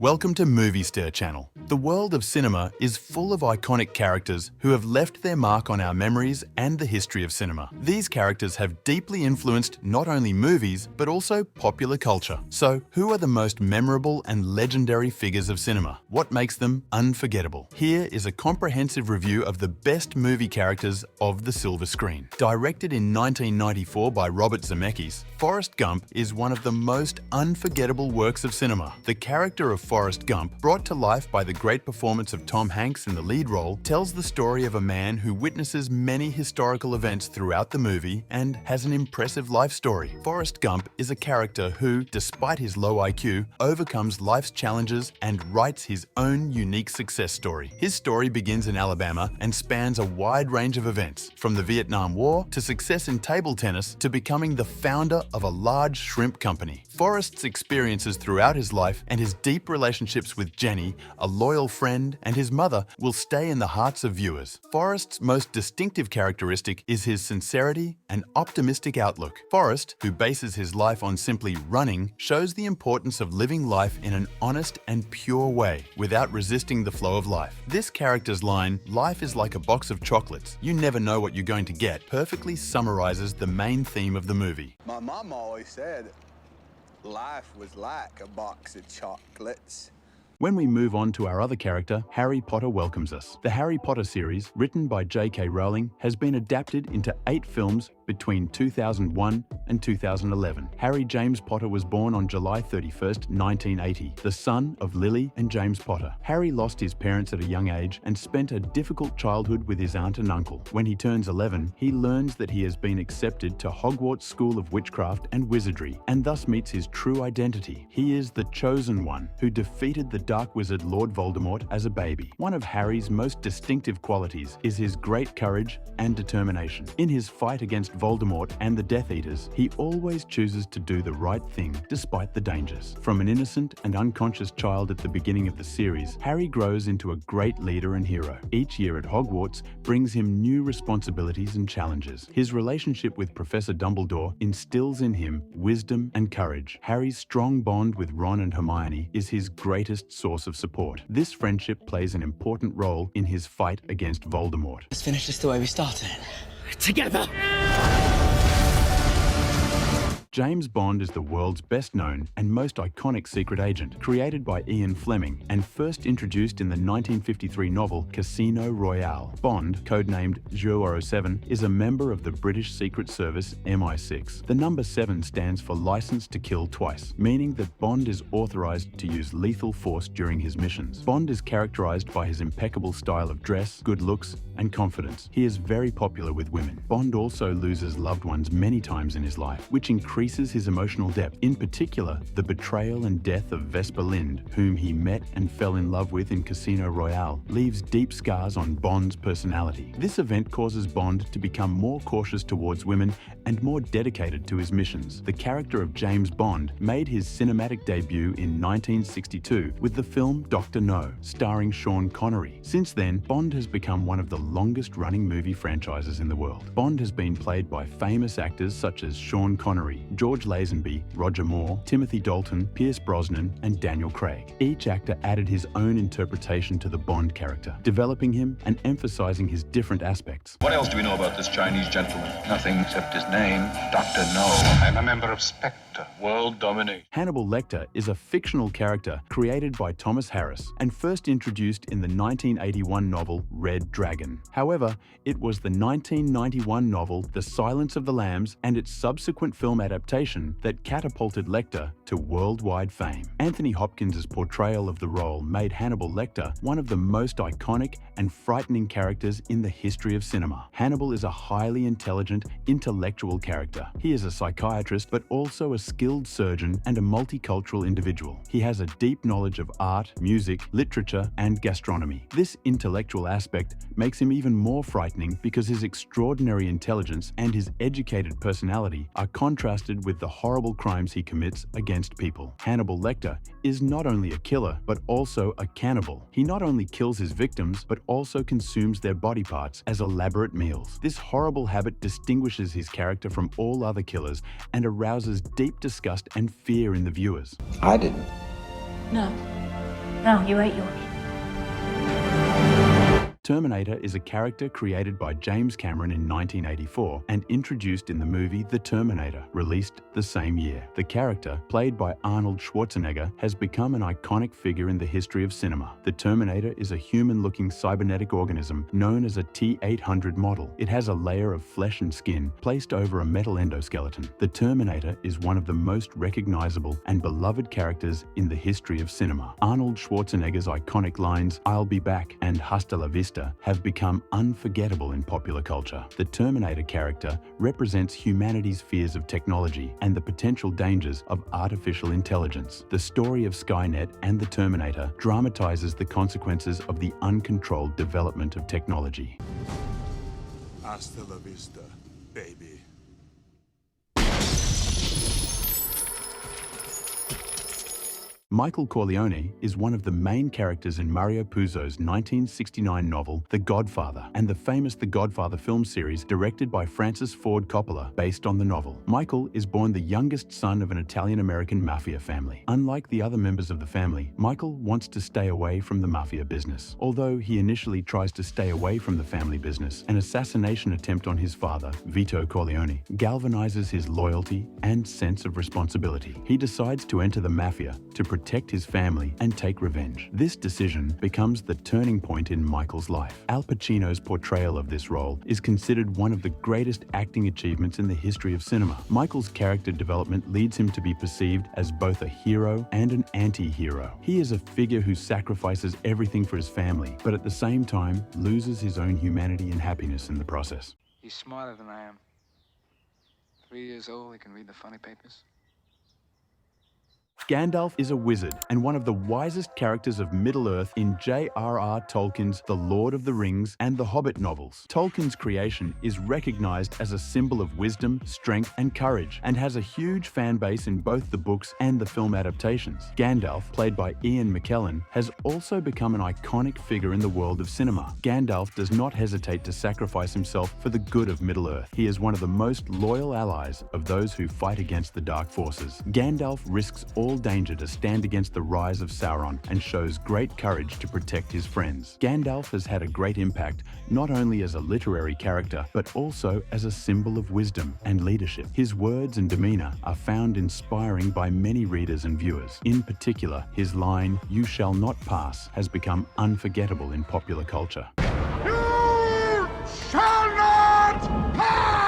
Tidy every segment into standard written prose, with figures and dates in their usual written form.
Welcome to Movie Stir Channel. The world of cinema is full of iconic characters who have left their mark on our memories and the history of cinema. These characters have deeply influenced not only movies, but also popular culture. So, who are the most memorable and legendary figures of cinema? What makes them unforgettable? Here is a comprehensive review of the best movie characters of the silver screen. Directed in 1994 by Robert Zemeckis, Forrest Gump is one of the most unforgettable works of cinema. The character of Forrest Gump, brought to life by the great performance of Tom Hanks in the lead role, tells the story of a man who witnesses many historical events throughout the movie and has an impressive life story. Forrest Gump is a character who, despite his low IQ, overcomes life's challenges and writes his own unique success story. His story begins in Alabama and spans a wide range of events, from the Vietnam War to success in table tennis to becoming the founder of a large shrimp company. Forrest's experiences throughout his life and his deep relationships with Jenny, a loyal friend, and his mother will stay in the hearts of viewers. Forrest's most distinctive characteristic is his sincerity and optimistic outlook. Forrest, who bases his life on simply running, shows the importance of living life in an honest and pure way, without resisting the flow of life. This character's line, "Life is like a box of chocolates, you never know what you're going to get," perfectly summarizes the main theme of the movie. My mom always said life was like a box of chocolates. When we move on to our other character, Harry Potter welcomes us. The Harry Potter series, written by J.K. Rowling, has been adapted into 8 films between 2001 and 2011. Harry James Potter was born on July 31st, 1980, the son of Lily and James Potter. Harry lost his parents at a young age and spent a difficult childhood with his aunt and uncle. When he turns 11, he learns that he has been accepted to Hogwarts School of Witchcraft and Wizardry, and thus meets his true identity. He is the Chosen One, who defeated the Dark Wizard Lord Voldemort as a baby. One of Harry's most distinctive qualities is his great courage and determination. In his fight against Voldemort and the Death Eaters, he always chooses to do the right thing despite the dangers. From an innocent and unconscious child at the beginning of the series, Harry grows into a great leader and hero. Each year at Hogwarts brings him new responsibilities and challenges. His relationship with Professor Dumbledore instills in him wisdom and courage. Harry's strong bond with Ron and Hermione is his greatest source of support. This friendship plays an important role in his fight against Voldemort. Let's finish this the way we started. Together! James Bond is the world's best-known and most iconic secret agent, created by Ian Fleming and first introduced in the 1953 novel Casino Royale. Bond, codenamed 007, is a member of the British Secret Service MI6. The number 7 stands for License to Kill Twice, meaning that Bond is authorized to use lethal force during his missions. Bond is characterized by his impeccable style of dress, good looks, and confidence. He is very popular with women. Bond also loses loved ones many times in his life, which increases his emotional depth. In particular, the betrayal and death of Vesper Lynd, whom he met and fell in love with in Casino Royale, leaves deep scars on Bond's personality. This event causes Bond to become more cautious towards women and more dedicated to his missions. The character of James Bond made his cinematic debut in 1962 with the film Dr. No, starring Sean Connery. Since then, Bond has become one of the longest-running movie franchises in the world. Bond has been played by famous actors such as Sean Connery, George Lazenby, Roger Moore, Timothy Dalton, Pierce Brosnan, and Daniel Craig. Each actor added his own interpretation to the Bond character, developing him and emphasizing his different aspects. What else do we know about this Chinese gentleman? Nothing except his name, Dr. No. I'm a member of Spectre, world domination. Hannibal Lecter is a fictional character created by Thomas Harris and first introduced in the 1981 novel Red Dragon. However, it was the 1991 novel The Silence of the Lambs and its subsequent film adaptation that catapulted Lecter to worldwide fame. Anthony Hopkins' portrayal of the role made Hannibal Lecter one of the most iconic and frightening characters in the history of cinema. Hannibal is a highly intelligent, intellectual character. He is a psychiatrist, but also a skilled surgeon and a multicultural individual. He has a deep knowledge of art, music, literature, and gastronomy. This intellectual aspect makes him even more frightening because his extraordinary intelligence and his educated personality are contrasted with the horrible crimes he commits against people. Hannibal Lecter is not only a killer, but also a cannibal. He not only kills his victims, but also consumes their body parts as elaborate meals. This horrible habit distinguishes his character from all other killers and arouses deep disgust and fear in the viewers. I didn't. No. No, you ate yours. Terminator is a character created by James Cameron in 1984 and introduced in the movie The Terminator, released the same year. The character, played by Arnold Schwarzenegger, has become an iconic figure in the history of cinema. The Terminator is a human-looking cybernetic organism known as a T-800 model. It has a layer of flesh and skin placed over a metal endoskeleton. The Terminator is one of the most recognizable and beloved characters in the history of cinema. Arnold Schwarzenegger's iconic lines, "I'll be back" and "Hasta la vista" have become unforgettable in popular culture. The Terminator character represents humanity's fears of technology and the potential dangers of artificial intelligence. The story of Skynet and the Terminator dramatizes the consequences of the uncontrolled development of technology. Hasta la vista, baby. Michael Corleone is one of the main characters in Mario Puzo's 1969 novel, The Godfather, and the famous The Godfather film series directed by Francis Ford Coppola, based on the novel. Michael is born the youngest son of an Italian-American mafia family. Unlike the other members of the family, Michael wants to stay away from the mafia business. Although he initially tries to stay away from the family business, an assassination attempt on his father, Vito Corleone, galvanizes his loyalty and sense of responsibility. He decides to enter the mafia to protect his family and take revenge. This decision becomes the turning point in Michael's life. Al Pacino's portrayal of this role is considered one of the greatest acting achievements in the history of cinema. Michael's character development leads him to be perceived as both a hero and an anti-hero. He is a figure who sacrifices everything for his family, but at the same time loses his own humanity and happiness in the process. He's smarter than I am. 3 years old, he can read the funny papers. Gandalf is a wizard and one of the wisest characters of Middle-earth in J.R.R. Tolkien's The Lord of the Rings and The Hobbit novels. Tolkien's creation is recognized as a symbol of wisdom, strength, and courage, and has a huge fan base in both the books and the film adaptations. Gandalf, played by Ian McKellen, has also become an iconic figure in the world of cinema. Gandalf does not hesitate to sacrifice himself for the good of Middle-earth. He is one of the most loyal allies of those who fight against the dark forces. Gandalf risks all danger to stand against the rise of Sauron and shows great courage to protect his friends. Gandalf has had a great impact not only as a literary character, but also as a symbol of wisdom and leadership. His words and demeanor are found inspiring by many readers and viewers. In particular, his line, "You shall not pass," has become unforgettable in popular culture. You shall not pass!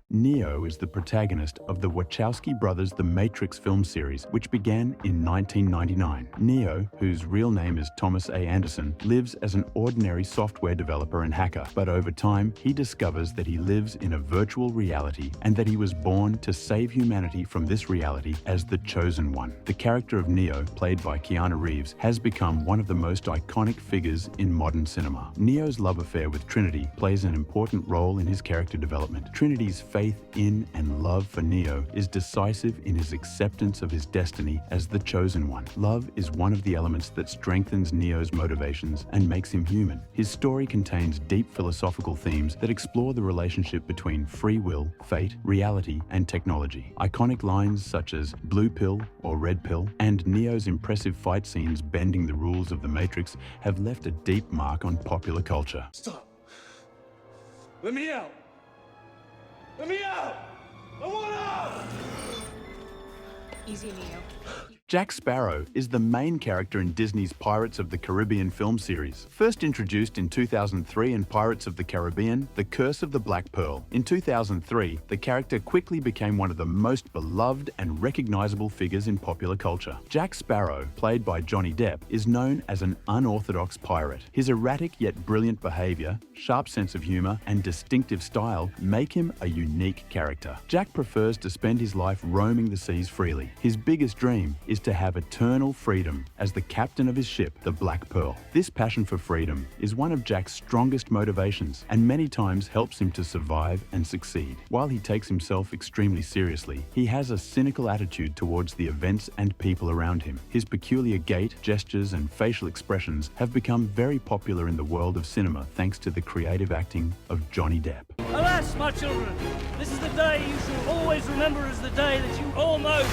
Neo is the protagonist of the Wachowski brothers' The Matrix film series, which began in 1999. Neo, whose real name is Thomas A. Anderson, lives as an ordinary software developer and hacker, but over time, he discovers that he lives in a virtual reality and that he was born to save humanity from this reality as the Chosen One. The character of Neo, played by Keanu Reeves, has become one of the most iconic figures in modern cinema. Neo's love affair with Trinity plays an important role in his character development. Trinity's faith in and love for Neo is decisive in his acceptance of his destiny as the Chosen One. Love is one of the elements that strengthens Neo's motivations and makes him human. His story contains deep philosophical themes that explore the relationship between free will, fate, reality, and technology. Iconic lines such as "blue pill" or "red pill" and Neo's impressive fight scenes bending the rules of the Matrix have left a deep mark on popular culture. Stop. Let me out. Let me out! I want out! Easy, Neo. Jack Sparrow is the main character in Disney's Pirates of the Caribbean film series. First introduced in 2003 in Pirates of the Caribbean, The Curse of the Black Pearl. In 2003, the character quickly became one of the most beloved and recognizable figures in popular culture. Jack Sparrow, played by Johnny Depp, is known as an unorthodox pirate. His erratic yet brilliant behavior, sharp sense of humor, and distinctive style make him a unique character. Jack prefers to spend his life roaming the seas freely. His biggest dream is to have eternal freedom as the captain of his ship, the Black Pearl. This passion for freedom is one of Jack's strongest motivations and many times helps him to survive and succeed. While he takes himself extremely seriously, he has a cynical attitude towards the events and people around him. His peculiar gait, gestures, and facial expressions have become very popular in the world of cinema thanks to the creative acting of Johnny Depp. Alas, my children. This is the day you shall always remember as the day that you almost...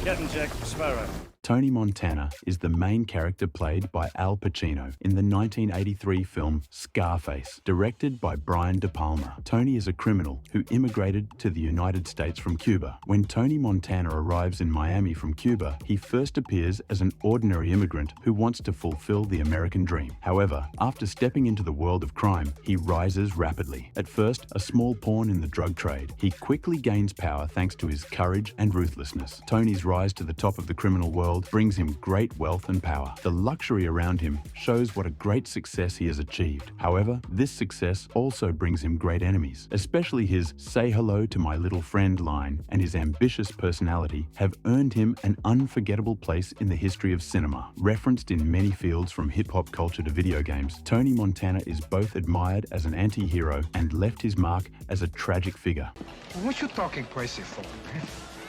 Captain Jack Sparrow. Tony Montana is the main character played by Al Pacino in the 1983 film Scarface, directed by Brian De Palma. Tony is a criminal who immigrated to the United States from Cuba. When Tony Montana arrives in Miami from Cuba, he first appears as an ordinary immigrant who wants to fulfill the American dream. However, after stepping into the world of crime, he rises rapidly. At first, a small pawn in the drug trade, he quickly gains power thanks to his courage and ruthlessness. Tony's rise to the top of the criminal world brings him great wealth and power. The luxury around him shows what a great success he has achieved. However, this success also brings him great enemies, especially his "say hello to my little friend" line and his ambitious personality have earned him an unforgettable place in the history of cinema. Referenced in many fields from hip-hop culture to video games, Tony Montana is both admired as an anti-hero and left his mark as a tragic figure. What you talking crazy for, man?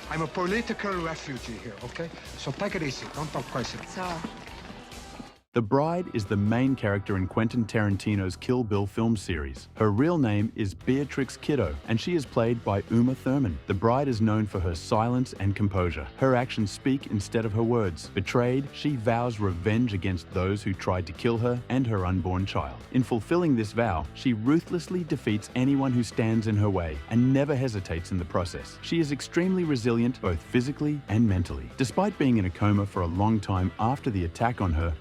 I'm a political refugee here, okay? So take it easy. Don't talk crazy. So, The Bride is the main character in Quentin Tarantino's Kill Bill film series. Her real name is Beatrix Kiddo, and she is played by Uma Thurman. The Bride is known for her silence and composure. Her actions speak instead of her words. Betrayed, she vows revenge against those who tried to kill her and her unborn child. In fulfilling this vow, she ruthlessly defeats anyone who stands in her way and never hesitates in the process. She is extremely resilient both physically and mentally. Despite being in a coma for a long time after the attack on her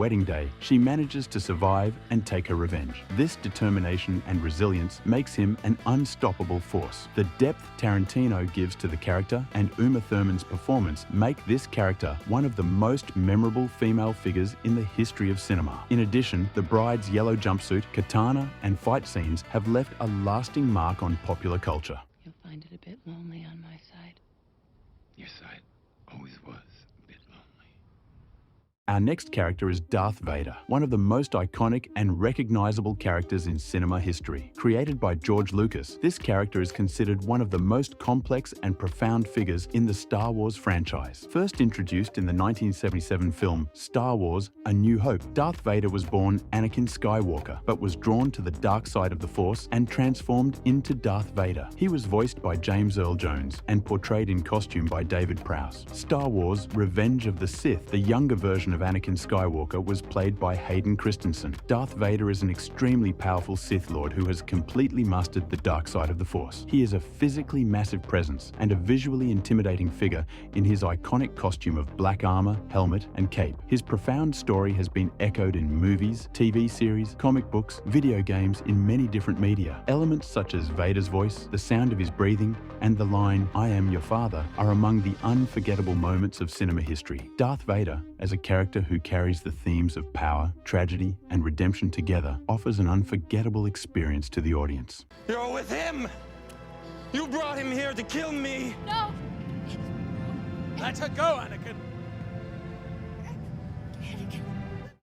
wedding day, she manages to survive and take her revenge. This determination and resilience makes him an unstoppable force. The depth Tarantino gives to the character and Uma Thurman's performance make this character one of the most memorable female figures in the history of cinema. In addition, the bride's yellow jumpsuit, katana, and fight scenes have left a lasting mark on popular culture. you'll find it a bit lonely on my side. Your side always was a bit lonely. Our next character is Darth Vader, one of the most iconic and recognizable characters in cinema history. Created by George Lucas, this character is considered one of the most complex and profound figures in the Star Wars franchise. First introduced in the 1977 film Star Wars: A New Hope, Darth Vader was born Anakin Skywalker, but was drawn to the dark side of the Force and transformed into Darth Vader. He was voiced by James Earl Jones and portrayed in costume by David Prowse. Star Wars: Revenge of the Sith, the younger version of Anakin Skywalker, was played by Hayden Christensen. Darth Vader is an extremely powerful Sith Lord who has completely mastered the dark side of the Force. He is a physically massive presence and a visually intimidating figure in his iconic costume of black armor, helmet, and cape. His profound story has been echoed in movies, TV series, comic books, video games, in many different media. Elements such as Vader's voice, the sound of his breathing, and the line, "I am your father," are among the unforgettable moments of cinema history. Darth Vader, as a character who carries the themes of power, tragedy, and redemption together, offers an unforgettable experience to the audience. You're with him! You brought him here to kill me! No! Let her go, Anakin!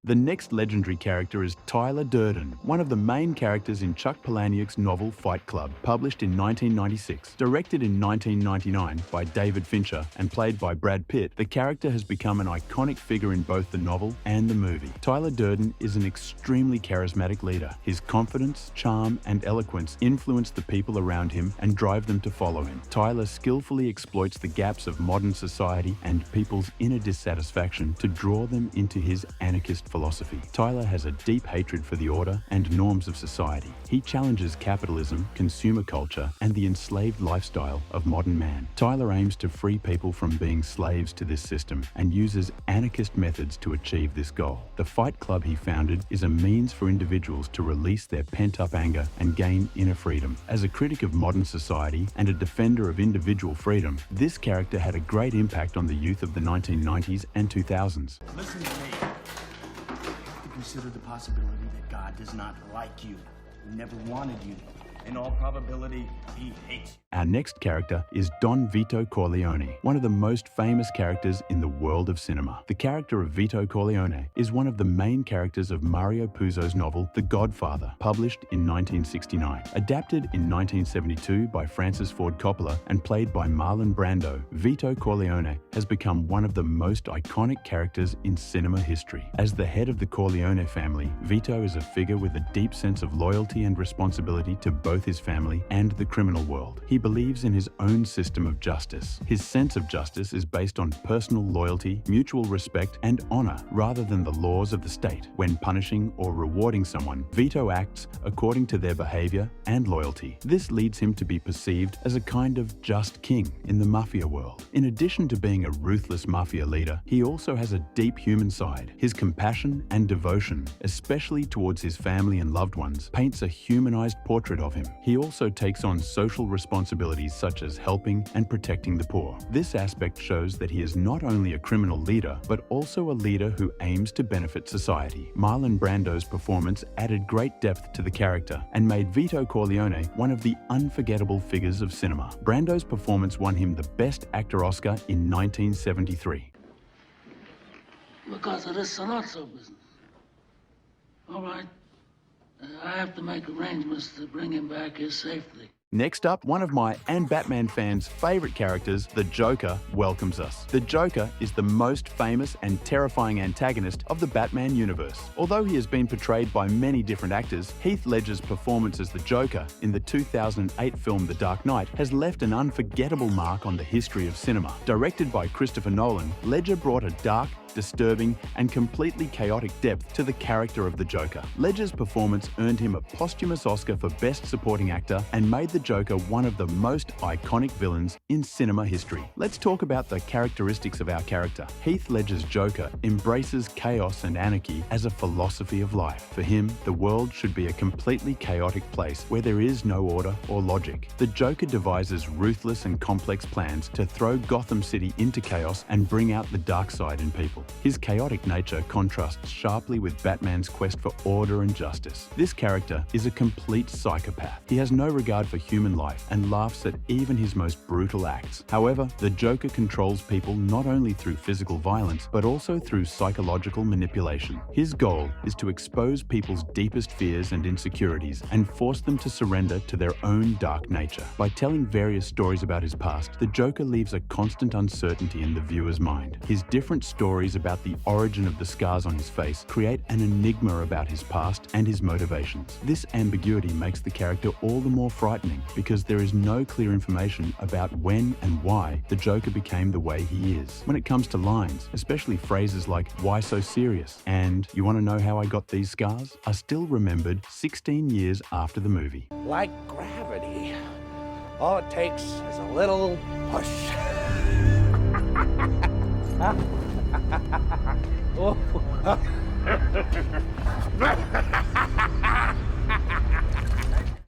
The next legendary character is Tyler Durden, one of the main characters in Chuck Palahniuk's novel Fight Club, published in 1996. Directed in 1999 by David Fincher and played by Brad Pitt, the character has become an iconic figure in both the novel and the movie. Tyler Durden is an extremely charismatic leader. His confidence, charm, and eloquence influence the people around him and drive them to follow him. Tyler skillfully exploits the gaps of modern society and people's inner dissatisfaction to draw them into his anarchist philosophy. Tyler has a deep hatred for the order and norms of society. He challenges capitalism, consumer culture, and the enslaved lifestyle of modern man. Tyler aims to free people from being slaves to this system and uses anarchist methods to achieve this goal. The Fight Club he founded is a means for individuals to release their pent-up anger and gain inner freedom. As a critic of modern society and a defender of individual freedom, this character had a great impact on the youth of the 1990s and 2000s. Listen to me. Consider the possibility that God does not like you. He never wanted you In all probability, he hates you. Our next character is Don Vito Corleone, one of the most famous characters in the world of cinema. The character of Vito Corleone is one of the main characters of Mario Puzo's novel The Godfather, published in 1969. Adapted in 1972 by Francis Ford Coppola and played by Marlon Brando, Vito Corleone has become one of the most iconic characters in cinema history. As the head of the Corleone family, Vito is a figure with a deep sense of loyalty and responsibility to both his family and the criminal world. He believes in his own system of justice. His sense of justice is based on personal loyalty, mutual respect, and honor rather than the laws of the state. When punishing or rewarding someone, Vito acts according to their behavior and loyalty. This leads him to be perceived as a kind of just king in the mafia world. In addition to being a ruthless mafia leader, he also has a deep human side. His compassion and devotion, especially towards his family and loved ones, paints a humanized portrait of him. He also takes on social responsibilities such as helping and protecting the poor. This aspect shows that he is not only a criminal leader, but also a leader who aims to benefit society. Marlon Brando's performance added great depth to the character and made Vito Corleone one of the unforgettable figures of cinema. Brando's performance won him the Best Actor Oscar in 1973. Because of this Sinatra business. All right. I have to make arrangements to bring him back here safely. Next up, one of my and Batman fans' favorite characters, the Joker, welcomes us. The Joker is the most famous and terrifying antagonist of the Batman universe. Although he has been portrayed by many different actors, Heath Ledger's performance as the Joker in the 2008 film The Dark Knight has left an unforgettable mark on the history of cinema. Directed by Christopher Nolan, Ledger brought a dark, disturbing, and completely chaotic depth to the character of the Joker. Ledger's performance earned him a posthumous Oscar for Best Supporting Actor and made the Joker one of the most iconic villains in cinema history. Let's talk about the characteristics of our character. Heath Ledger's Joker embraces chaos and anarchy as a philosophy of life. For him, the world should be a completely chaotic place where there is no order or logic. The Joker devises ruthless and complex plans to throw Gotham City into chaos and bring out the dark side in people. His chaotic nature contrasts sharply with Batman's quest for order and justice. This character is a complete psychopath. He has no regard for human life and laughs at even his most brutal acts. However, the Joker controls people not only through physical violence, but also through psychological manipulation. His goal is to expose people's deepest fears and insecurities and force them to surrender to their own dark nature. By telling various stories about his past, the Joker leaves a constant uncertainty in the viewer's mind. His different stories about the origin of the scars on his face create an enigma about his past and his motivations. This ambiguity makes the character all the more frightening because there is no clear information about when and why the Joker became the way he is. When it comes to lines, especially phrases like "why so serious" and "you want to know how I got these scars," are still remembered 16 years after the movie. Like gravity, all it takes is a little push.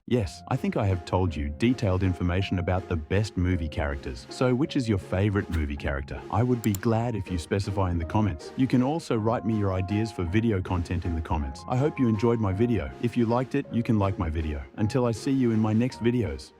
Yes, I think I have told you detailed information about the best movie characters. So which is your favorite movie character? I would be glad if you specify in the comments. You can also write me your ideas for video content in the comments. I hope you enjoyed my video. If you liked it, you can like my video. Until I see you in my next videos.